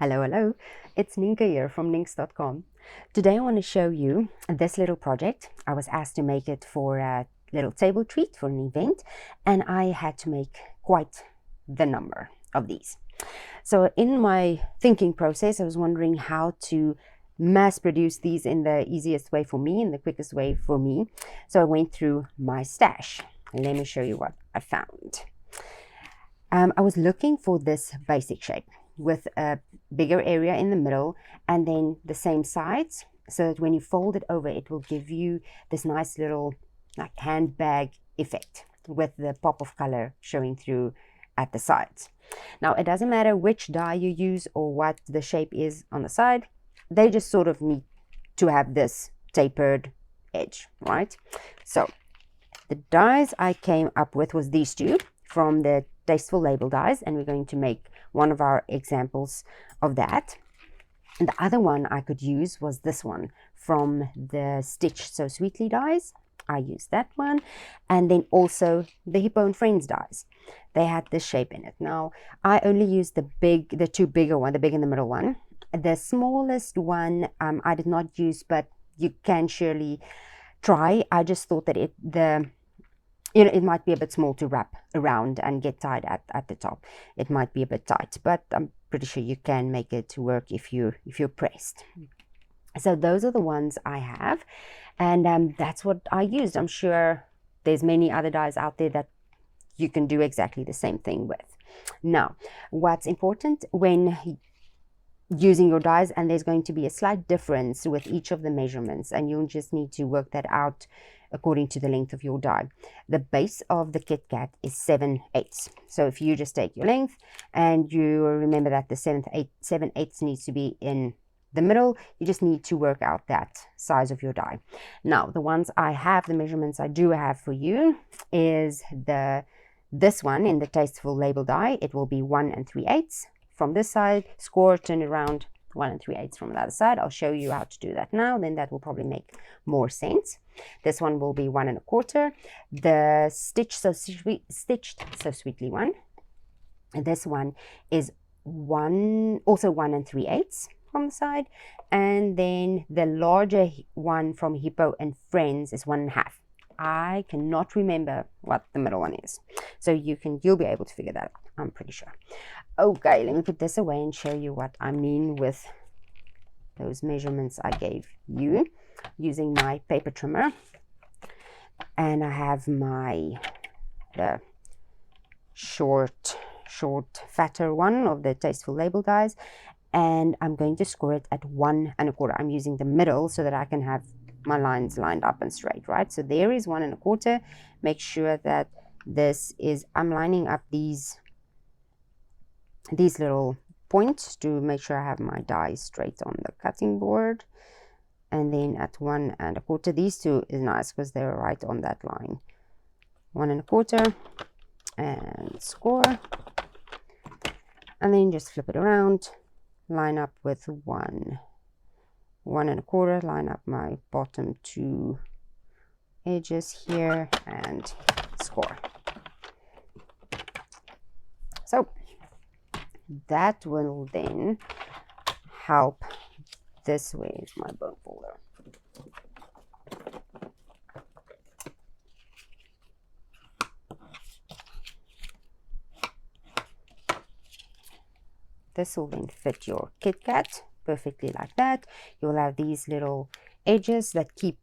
Hello, hello. It's Nienke here from Ninks.com. Today I want to show you this little project. I was asked to make it for a little table treat for an event, and I had to make quite the number of these. So in my thinking process, I was wondering how to mass produce these in the easiest way for me, in the quickest way for me. So I went through my stash. Let me show you what I found. I was looking for this basic shape with a bigger area in the middle and then the same sides, so that when you fold it over, it will give you this nice little like handbag effect with the pop of color showing through at the sides. Now, it doesn't matter which die you use or what the shape is on the side, they just sort of need to have this tapered edge, right? So the dies I came up with was these two from the Tasteful Label dies, and we're going to make one of our examples of that. And the other one I could use was this one from the Stitch So Sweetly dies. I used that one, and then also the Hippo and Friends dies. They had this shape in it. Now I only used the two bigger one, the big in the middle one. The smallest one I did not use, but you can surely try. I just thought that it might be a bit small to wrap around and get tied at the top. It might be a bit tight, but I'm pretty sure you can make it work if you're pressed. So those are the ones I have, and that's what I used. I'm sure there's many other dies out there that you can do exactly the same thing with. Now, what's important when using your dies, and there's going to be a slight difference with each of the measurements, and you'll just need to work that out according to the length of your die. The base of the KitKat is 7/8. So if you just take your length and you remember that the 7/8 needs to be in the middle, you just need to work out that size of your die. Now, the ones I have, the measurements I do have for you is this one in the Tasteful Label die. It will be 1 3/8 from this side, score, turn it around, 1 3/8 from the other side. I'll show you how to do that now, then that will probably make more sense. This one will be 1 1/4. The Stitched So Sweetly one, and this one is also 1 3/8 from the side, and then the larger one from Hippo and Friends is 1 1/2. I cannot remember what the middle one is, so you'll be able to figure that out, I'm pretty sure. Okay, let me put this away and show you what I mean with those measurements I gave you using my paper trimmer. And I have the short fatter one of the Tasteful Label dies, and I'm going to score it at 1 1/4. I'm using the middle so that I can have my lines lined up and straight, right? So there is 1 1/4. Make sure that I'm lining up these little points to make sure I have my die straight on the cutting board. And then at 1 1/4, these two is nice because they're right on that line. 1 1/4 and score, and then just flip it around, line up with 1 1/4, line up my bottom two edges here and score. So that will then help. This way is my bone folder. This will then fit your KitKat perfectly like that. You'll have these little edges that keep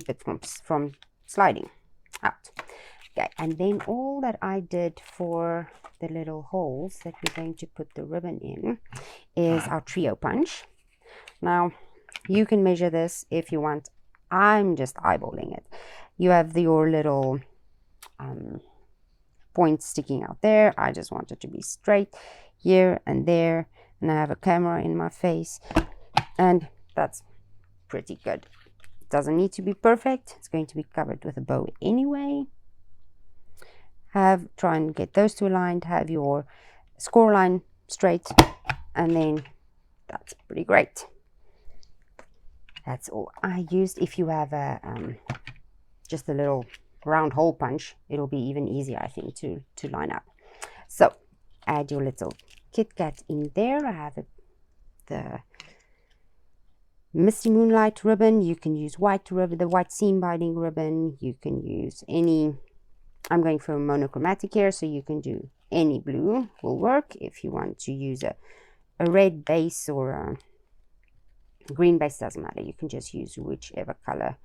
it from sliding out. Okay, and then all that I did for the little holes that we're going to put the ribbon in is our trio punch. Now, you can measure this if you want. I'm just eyeballing it. You have your little points sticking out there. I just want it to be straight here and there, and I have a camera in my face, and that's pretty good. It doesn't need to be perfect. It's going to be covered with a bow anyway. Try and get those two aligned, have your score line straight, and then that's pretty great. That's all I used. If you have just a little round hole punch, it'll be even easier, I think, to line up. So add your little KitKat in there. I have a the Misty Moonlight ribbon. You can use white ribbon, the white seam binding ribbon. You can use any, I'm going for a monochromatic here, so you can do any blue will work. If you want to use a red base or a green base, doesn't matter. You can just use whichever color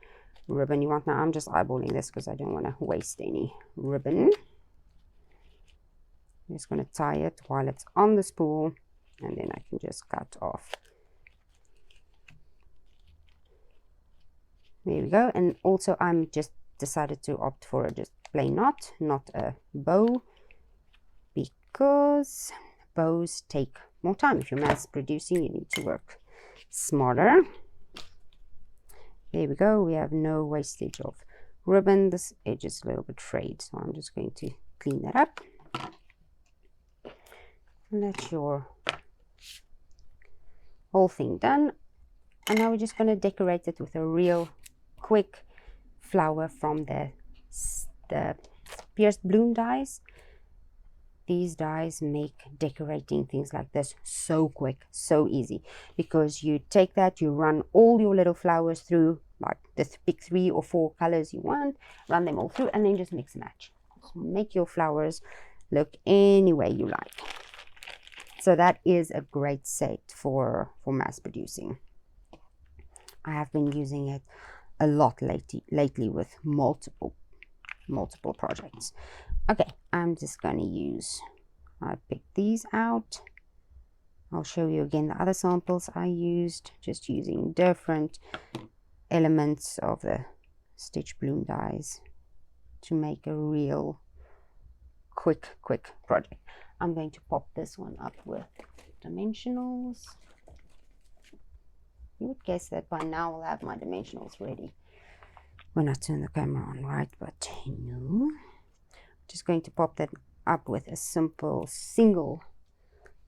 ribbon you want. Now I'm just eyeballing this because I don't want to waste any ribbon. I'm just going to tie it while it's on the spool, and then I can just cut off. There we go. And also I'm just decided to opt for a just plain knot, not a bow, because bows take more time. If you're mass producing, you need to work smarter. There we go. We have no wastage of ribbon. This edge is a little bit frayed, so I'm just going to clean that up. And that's your whole thing done. And now we're just going to decorate it with a real quick flower from the pierced bloom dies. These dies make decorating things like this so quick, so easy, because you take that, you run all your little flowers through, like the big 3 or 4 colors you want, run them all through, and then just mix and match. So make your flowers look any way you like. So that is a great set for mass producing. I have been using it a lot lately with multiple projects. Okay, I'm just going to use, I picked these out. I'll show you again the other samples I used, just using different elements of the stitch bloom dies to make a real quick project. I'm going to pop this one up with dimensionals. You would guess that by now I'll have my dimensionals ready when I turn the camera on, right? But no. Just going to pop that up with a simple single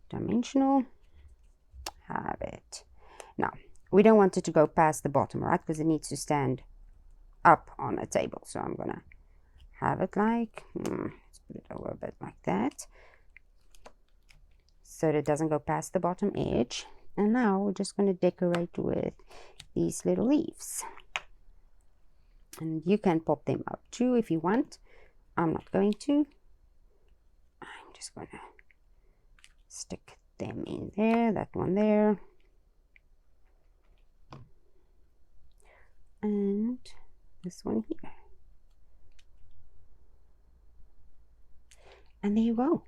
dimensional. Have it. Now, we don't want it to go past the bottom, right? Because it needs to stand up on a table. So I'm going to have it like, let's put it over a bit like that, so that it doesn't go past the bottom edge. And now we're just going to decorate with these little leaves. And you can pop them up too if you want. I'm not going to. I'm just going to stick them in there, that one there. And this one here. And there you go.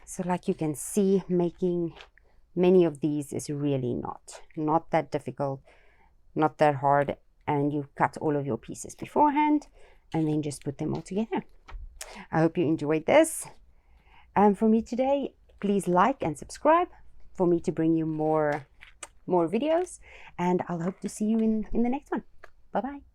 So like you can see, making many of these is really not that difficult, not that hard, and you cut all of your pieces beforehand and then just put them all together. I hope you enjoyed this. For me today, please like and subscribe for me to bring you more videos, and I'll hope to see you in the next one. Bye bye.